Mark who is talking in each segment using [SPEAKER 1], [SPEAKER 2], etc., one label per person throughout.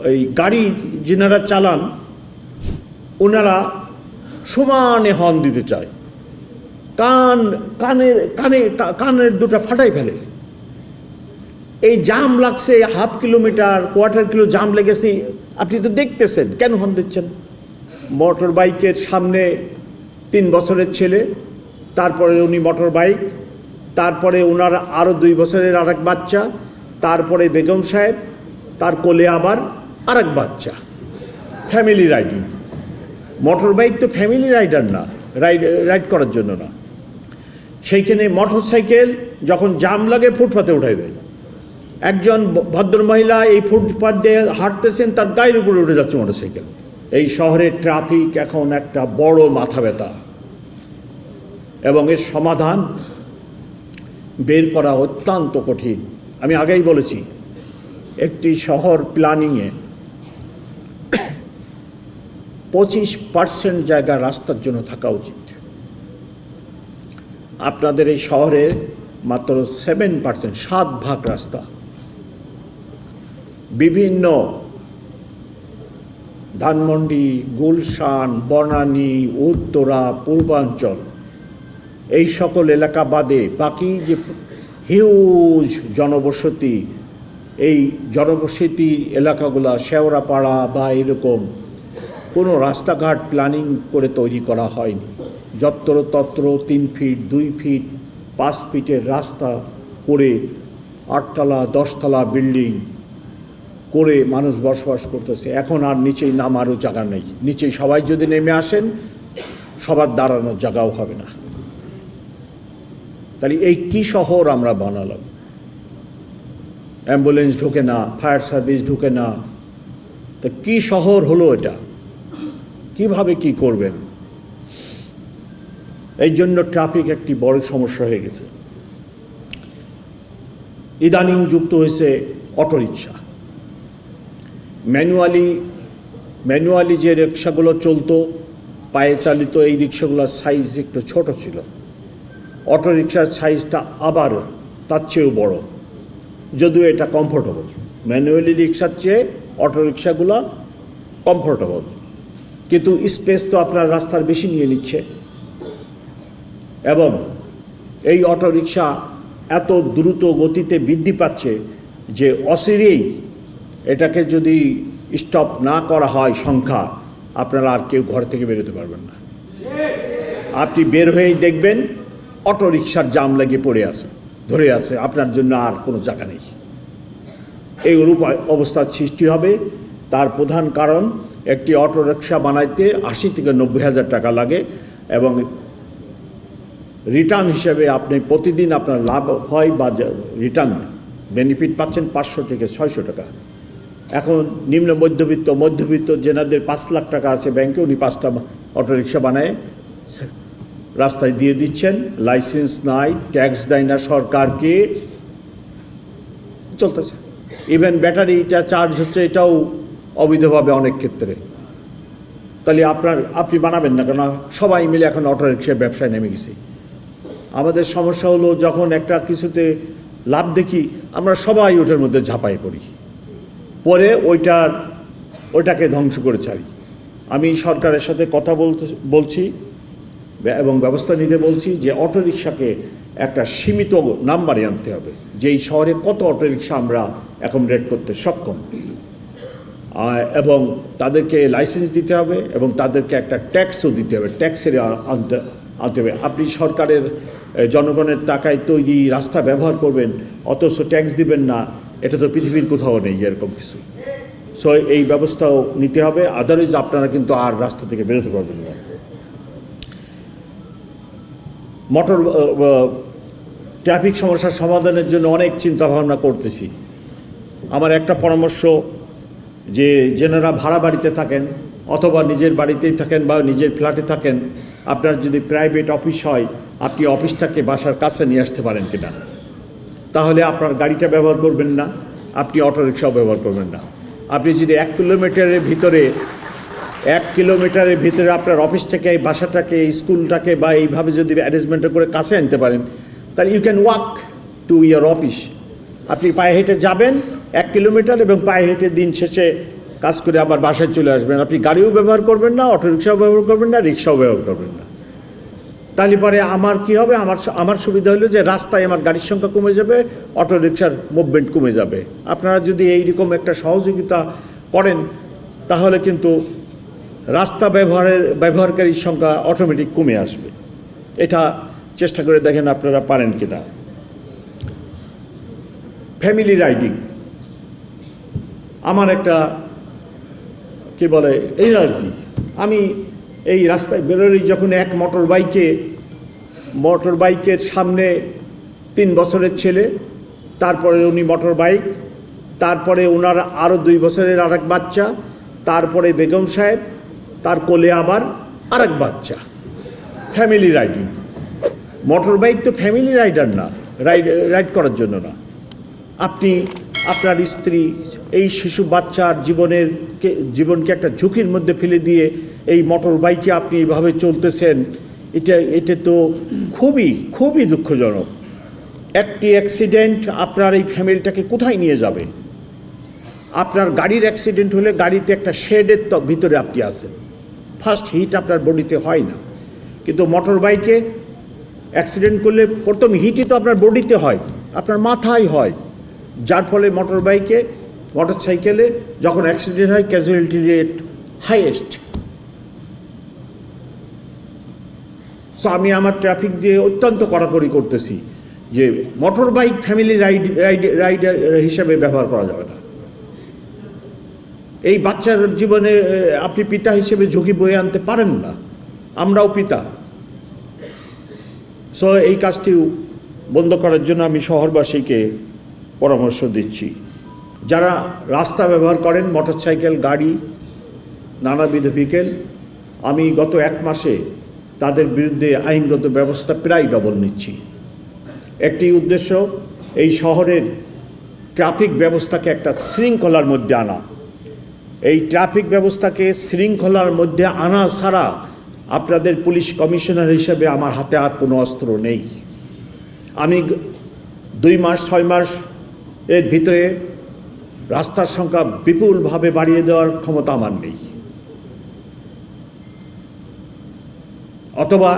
[SPEAKER 1] ওই গাড়ি যিনারা চালান ওনারা সমানে হর্ন দিতে চায়, কানের দুটো ফাটাই ফেলে। এই জাম লাগছে, হাফ কিলোমিটার কোয়ার্টার কিলো জাম লেগেছে, আপনি তো দেখতেছেন, কেন হর্ন দিচ্ছেন? মোটর বাইকের সামনে 3 বছরের ছেলে, তারপরে উনি মোটর বাইক, তারপরে ওনার আরও 2 বছরের আরেক বাচ্চা, তারপরে বেগম সাহেব, তার কোলে আবার আরেক বাচ্চা। Family riding. মোটর বাইক তো ফ্যামিলি রাইডার না, রাইড করার জন্য না। সেইখানে মোটর সাইকেল যখন জাম লাগে ফুটপাতে উঠাই দেয়। একজন ভদ্রমহিলা এই ফুটপাত দিয়ে হাঁটতেছেন, তার গায়ের উপরে উঠে যাচ্ছে মোটর সাইকেল। এই শহরের ট্রাফিক এখন একটা বড় মাথা ব্যথা, এবং এর সমাধান বের করা অত্যন্ত কঠিন। আমি আগেই বলেছি, একটি শহর প্ল্যানিংয়ে 25% জায়গা রাস্তার জন্য থাকা উচিত। আপনাদের এই শহরে মাত্র 7%, 7 ভাগ রাস্তা। বিভিন্ন ধানমন্ডি, গুলশান, বনানী, উত্তরা, পূর্বাঞ্চল, এই সকল এলাকা বাদে বাকি যে হিউজ জনবসতি, এই জনবসতি এলাকাগুলো শেওড়াপাড়া বা এরকম কোনো রাস্তাঘাট প্ল্যানিং করে তৈরি করা হয়নি। যত্রতত্র 3 ফিট, 2 ফিট, 5 ফিটের রাস্তা করে 8 তলা 10 তলা বিল্ডিং করে মানুষ বসবাস করতেছে। এখন আর নিচেই নামারও জায়গা নেই। নিচেই সবাই যদি নেমে আসেন, সবার দাঁড়ানোর জায়গাও হবে না। তাহলে এই কি শহর আমরা বানালাম? অ্যাম্বুলেন্স ঢুকে না, ফায়ার সার্ভিস ঢুকে না, তা কি শহর হলো এটা? কিভাবে কি করবেন? এই জন্য ট্রাফিক একটি বড় সমস্যা হয়ে গেছে। ইদানিং যুক্ত হয়েছে অটোরিকশা। ম্যানুয়ালি যে রিক্সাগুলো চলতো, পায়ে চালিত, এই রিক্সাগুলোর সাইজ একটু ছোট ছিল। অটোরিকশার সাইজটা আবার তার চেয়েও বড়, যদিও এটা কমফোর্টেবল। ম্যানুয়ালি রিক্সার চেয়ে অটোরিকশাগুলো কমফোর্টেবল, কিন্তু স্পেস তো আপনার রাস্তার বেশি নিয়ে নিচ্ছে। এবং এই অটোরিকশা এত দ্রুত গতিতে বৃদ্ধি পাচ্ছে যে অচিরেই এটাকে যদি স্টপ না করা হয় সংখ্যা, আপনারা আর কেউ ঘর থেকে বেরোতে পারবেন না। আপনি বের হয়েই দেখবেন অটোরিকশার জাম লেগে ধরে আছে, আপনার জন্য আর কোনো জায়গা নেই। এই রূপ অবস্থার সৃষ্টি হবে। তার প্রধান কারণ, একটি অটোরিকশা বানাইতে 80 থেকে 90 হাজার টাকা লাগে, এবং রিটার্ন হিসেবে আপনি প্রতিদিন আপনার লাভ হয় বা রিটার্ন বেনিফিট পাচ্ছেন 500 থেকে 600 টাকা। এখন নিম্ন মধ্যবিত্ত যেনাদের 5 লাখ টাকা আছে ব্যাংকে, উনি 5টা অটোরিকশা বানায় রাস্তায় দিয়ে দিচ্ছেন। লাইসেন্স নাই, ট্যাক্স দেয় না সরকারকে, চলতেছে। ইভেন ব্যাটারিটা চার্জ হচ্ছে, এটাও অবৈধভাবে অনেক ক্ষেত্রে। তাহলে আপনি বানাবেন না কেন? সবাই মিলে এখন অটোরিকশার ব্যবসায় নেমে গেছি। আমাদের সমস্যা হলো, যখন একটা কিছুতে লাভ দেখি, আমরা সবাই ওটার মধ্যে ঝাঁপাই পড়ি, পরে ওইটাকে ধ্বংস করে ছাড়ি। আমি সরকারের সাথে কথা বলছি এবং ব্যবস্থা নিতে বলছি যে অটোরিকশাকে একটা সীমিত নাম্বারে আনতে হবে, যে এই শহরে কত অটোরিকশা আমরা অ্যাকোমোডেট করতে সক্ষম, এবং তাদেরকে লাইসেন্স দিতে হবে, এবং তাদেরকে একটা ট্যাক্সও দিতে হবে, ট্যাক্সের আনতে হবে। আপনি সরকারের জনগণের টাকায় তৈরি রাস্তা ব্যবহার করবেন, অথচ ট্যাক্স দিবেন না, এটা তো পৃথিবীর কোথাও নেই এরকম কিছু। সো এই ব্যবস্থাও নিতে হবে, আদারওয়াইজ আপনারা কিন্তু আর রাস্তা থেকে বেরোতে পারবেন না। ট্রাফিক সমস্যার সমাধানের জন্য অনেক চিন্তাভাবনা করতেছি। আমার একটা পরামর্শ, যে যেনারা ভাড়া বাড়িতে থাকেন অথবা নিজের বাড়িতেই থাকেন বা নিজের ফ্ল্যাটে থাকেন, আপনার যদি প্রাইভেট অফিস হয়, আপনি অফিসটাকে বাসার কাছে নিয়ে আসতে পারেন কিনা। তাহলে আপনার গাড়িটা ব্যবহার করবেন না, আপনি অটোরিকশাও ব্যবহার করবেন না। আপনি যদি 1 কিলোমিটারের ভিতরে আপনার অফিসটাকে, বাসাটাকে, স্কুলটাকে বা এইভাবে যদি অ্যারেঞ্জমেন্ট করে কাছে আনতে পারেন, তাহলে you can walk to your office. আপনি পায়ে হেঁটে যাবেন 1 কিলোমিটার, এবং পায়ে হেঁটে দিন শেষে কাজ করে আবার বাসায় চলে আসবেন, আপনি গাড়িও ব্যবহার করবেন না, অটোরিকশাও ব্যবহার করবেন না, রিক্সাও ব্যবহার করবেন না। তাহলে পরে আমার কি হবে, আমার সুবিধা হলো যে রাস্তায় আমার গাড়ির সংখ্যা কমে যাবে, অটোরিকশার মুভমেন্ট কমে যাবে। আপনারা যদি এইরকম একটা সহযোগিতা করেন তাহলে কিন্তু রাস্তা ব্যবহারকারীর সংখ্যা অটোমেটিক কমে আসবে। এটা চেষ্টা করে দেখেন আপনারা পারেন কিনা। ফ্যামিলি রাইডিং আমার একটা কি বলে এনার্জি। আমি এই রাস্তায় বেরোলেই যখন এক মোটর বাইকের সামনে 3 বছরের ছেলে, তারপরে উনি মোটর বাইক, তারপরে ওনার আরও 2 বছরের আরেক বাচ্চা, তারপরে বেগম সাহেব, তার কোলে আবার আরেক বাচ্চা, ফ্যামিলি রাইডিং। মোটর বাইক তো ফ্যামিলি রাইডার না, রাইড করার জন্য না। আপনি আপনার স্ত্রী, এই শিশু বাচ্চার জীবনকে একটা ঝুঁকির মধ্যে ফেলে দিয়ে এই মোটর বাইকে আপনি এইভাবে চলতেছেন, এটা তো খুবই খুবই দুঃখজনক। একটি অ্যাক্সিডেন্ট আপনার এই ফ্যামিলিটাকে কোথায় নিয়ে যাবে? আপনার গাড়ির অ্যাক্সিডেন্ট হলে গাড়িতে একটা শেডের ভিতরে আপনি আছেন, ফার্স্ট হিট আপনার বডিতে হয় না, কিন্তু মোটর বাইকে অ্যাক্সিডেন্ট করলে প্রথম হিটই তো আপনার বডিতে হয়, আপনার মাথায় হয়, যার ফলে মোটর সাইকেলে যখন অ্যাক্সিডেন্ট হয় ক্যাজুয়ালিটি রেট হাইয়েস্ট। সো আমি আমার ট্রাফিক দিয়ে অত্যন্ত কড়াকড়ি করতেছি যে মোটর বাইক ফ্যামিলি রাইডার হিসাবে ব্যবহার করা যাবে না। এই বাচ্চার জীবনে আপনি পিতা হিসেবে ঝুঁকি বয়ে আনতে পারেন না, আমরাও পিতা। সো এই কাজটি বন্ধ করার জন্য আমি শহরবাসীকে পরামর্শ দিচ্ছি, যারা রাস্তা ব্যবহার করেন, মোটরসাইকেল, গাড়ি, নানাবিধ ভেহিকেল, আমি গত 1 মাসে তাদের বিরুদ্ধে আইনগত ব্যবস্থা প্রায় ডবল নিচ্ছি। একটি উদ্দেশ্য, এই শহরের ট্রাফিক ব্যবস্থাকে একটা শৃঙ্খলার মধ্যে আনা। এই ট্রাফিক ব্যবস্থাকে শৃঙ্খলার মধ্যে আনা ছাড়া আপনাদের পুলিশ কমিশনার হিসেবে আমার হাতে আর কোনো অস্ত্র নেই। আমি 2 মাস 6 মাস এর ভিতরে রাস্তার সংখ্যা বিপুলভাবে বাড়িয়ে দেওয়ার ক্ষমতা আমার নেই, অথবা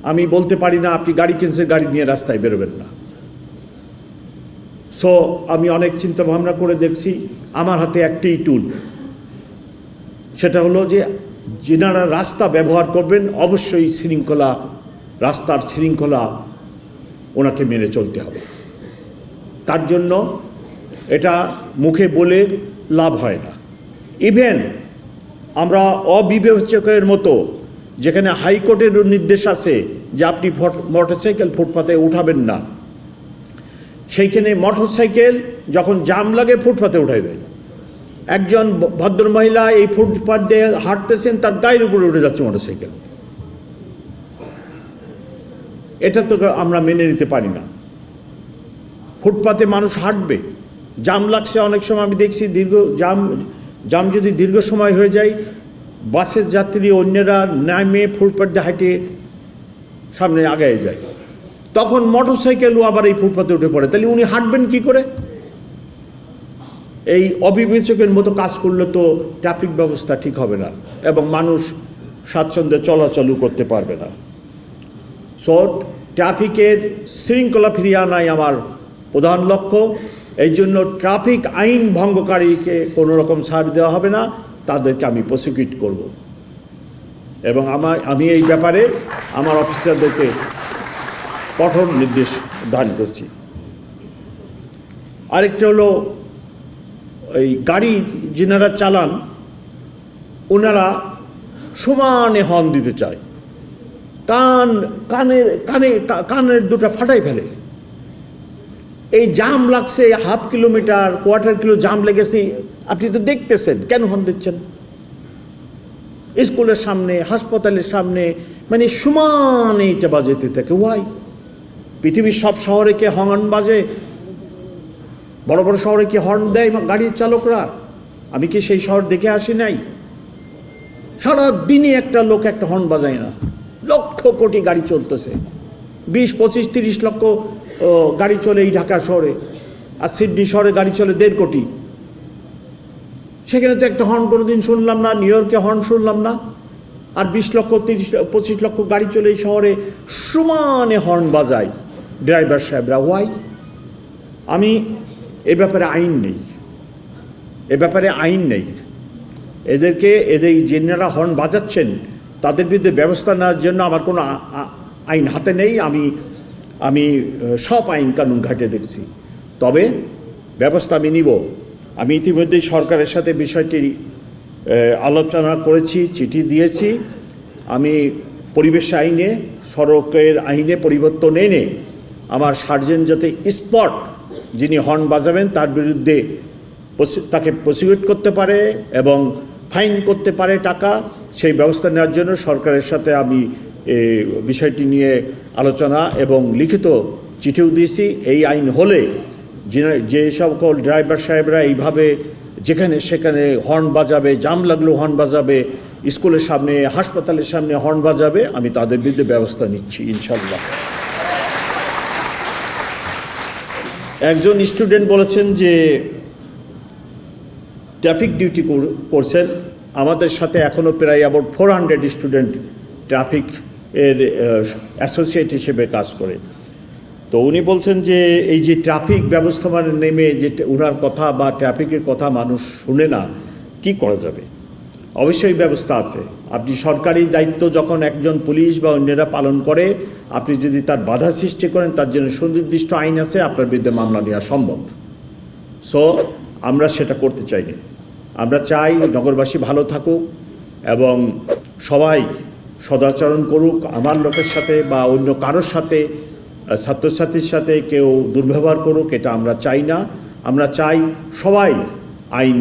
[SPEAKER 1] আমি বলতে পারি না আপনি গাড়ি কিনছে, গাড়ি নিয়ে রাস্তায় বেরোবেন না। সো আমি অনেক চিন্তা ভাবনা করে দেখছি, আমার হাতে একটি টুল, সেটা হলো যে যিনারা রাস্তা ব্যবহার করবেন অবশ্যই রাস্তার শৃঙ্খলা ওনাকে মেনে চলতে হবে। তার জন্য এটা মুখে বলে লাভ হয় না। ইভেন আমরা অবিবেচকের মতো, যেখানে হাইকোর্টের নির্দেশ আছে যে আপনি মোটরসাইকেল ফুটপাতে উঠাবেন না, সেইখানে মোটরসাইকেল যখন জাম লাগে ফুটপাতে উঠাই দেয়। একজন ভদ্রমহিলা এই ফুটপাত দিয়ে হাঁটতেছেন, তার গায়ের উপরে উঠে যাচ্ছে মোটরসাইকেল। এটা তো আমরা মেনে নিতে পারি না। ফুটপাতে মানুষ হাঁটবে, জাম লাগছে, অনেক সময় আমি দেখছি জাম যদি দীর্ঘ সময় হয়ে যায়, বাসের যাত্রী অন্যরা নামে ফুটপাত দিয়ে হাঁটে সামনে আগায় যায়, তখন মোটরসাইকেলও আবার এই ফুটপাতে উঠে পড়ে। তাহলে উনি হাঁটবেন কি করে? এই অবিবেচকের মতো কাজ করলে তো ট্রাফিক ব্যবস্থা ঠিক হবে না এবং মানুষ স্বাচ্ছন্দ্যে চলাচলও করতে পারবে না। সো ট্রাফিকের শৃঙ্খলা ফিরিয়ে আনাই আমার প্রধান লক্ষ্য। এই জন্য ট্রাফিক আইন ভঙ্গকারীকে কোনো রকম ছাড় দেওয়া হবে না, তাদেরকে আমি প্রসিকিউট করব এবং আমি এই ব্যাপারে আমার অফিসারদেরকে কঠোর নির্দেশ দান করছি। আরেকটা হলো, এই গাড়ি যিনারা চালান ওনারা সমানে হর্ন দিতে চায়, কানের দুটো ফাটাই ফেলে। এই জাম লাগছে, হাফ কিলোমিটার, কোয়ার্টার কিলো জাম লেগেছে, আপনি তো দেখতেছেন, কেন হর্ন দিচ্ছেন? স্কুলের সামনে, হাসপাতালের সামনে, মানে সমানে এটা বাজাতে থাকে। ওয়াই? পৃথিবীর সব শহরে কি হর্ন বাজে? বড় বড় শহরে কি হর্ন দেয় গাড়ির চালকরা? আমি কি সেই শহর দেখে আসি নাই? সারা দিনে একটা লোক একটা হর্ন বাজায় না। লক্ষ কোটি গাড়ি চলতেছে, 20, 25, 30 লক্ষ গাড়ি চলে এই ঢাকা শহরে, আর সিডনি শহরে গাড়ি চলে 1.5 কোটি। সেখানে তো একটা হর্ন কোনোদিন শুনলাম না, নিউ ইয়র্কে হর্ন শুনলাম না। আর 20 লক্ষ 25 লক্ষ গাড়ি চলে এই শহরে সমানে হর্ন বাজায় ড্রাইভার সাহেবরা। ওয়াই? আমি এ ব্যাপারে আইন নেই, এদের যেনারা হর্ন বাজাচ্ছেন তাদের বিরুদ্ধে ব্যবস্থা নেওয়ার জন্য আমার কোনো আইন হাতে নেই। আমি সব আইন কানুন ঘাটে দেখছি, তবে ব্যবস্থা আমি নিব। আমি ইতিমধ্যেই সরকারের সাথে বিষয়টি আলোচনা করেছি, চিঠি দিয়েছি। আমি পরিবেশ আইনে, সড়কের আইনে পরিবর্তন এনে আমার সার্জেন্ট যাতে স্পট যিনি হর্ন বাজাবেন তার বিরুদ্ধে তাকে প্রসিকিউট করতে পারে এবং ফাইন করতে পারে টাকা, সেই ব্যবস্থা নেওয়ার জন্য সরকারের সাথে আমি বিষয়টি নিয়ে আলোচনা এবং লিখিত চিঠিও দিয়েছি। এই আইন হলে যে সকল ড্রাইভার সাহেবরা এইভাবে যেখানে সেখানে হর্ন বাজাবে, জাম লাগলেও হর্ন বাজাবে, স্কুলের সামনে, হাসপাতালের সামনে হর্ন বাজাবে, আমি তাদের বিরুদ্ধে ব্যবস্থা নিচ্ছি ইনশাল্লাহ। একজন স্টুডেন্ট বলেছেন যে ট্রাফিক ডিউটি করছেন, আমাদের সাথে এখনও প্রায় অ্যাবাউট 400 স্টুডেন্ট ট্রাফিক এর অ্যাসোসিয়েট হিসেবে কাজ করে। তো উনি বলছেন যে এই যে ট্রাফিক ব্যবস্থাপনায় নেমে যে ওনার কথা বা ট্রাফিকের কথা মানুষ শুনে না, কি করা যাবে? অবশ্যই ব্যবস্থা আছে। আপনি সরকারি দায়িত্ব যখন একজন পুলিশ বা অন্যরা পালন করে, আপনি যদি তার বাধা সৃষ্টি করেন, তার জন্য সুনির্দিষ্ট আইন আছে, আপনার বিরুদ্ধে মামলা নেওয়া সম্ভব। সো আমরা সেটা করতে চাইনি। আমরা চাই নগরবাসী ভালো থাকুক এবং সবাই সদাচরণ করুক। আমার লোকের সাথে বা অন্য কারোর সাথে, ছাত্রছাত্রীর সাথে কেউ দুর্ব্যবহার করুক, এটা আমরা চাই না। আমরা চাই সবাই আইন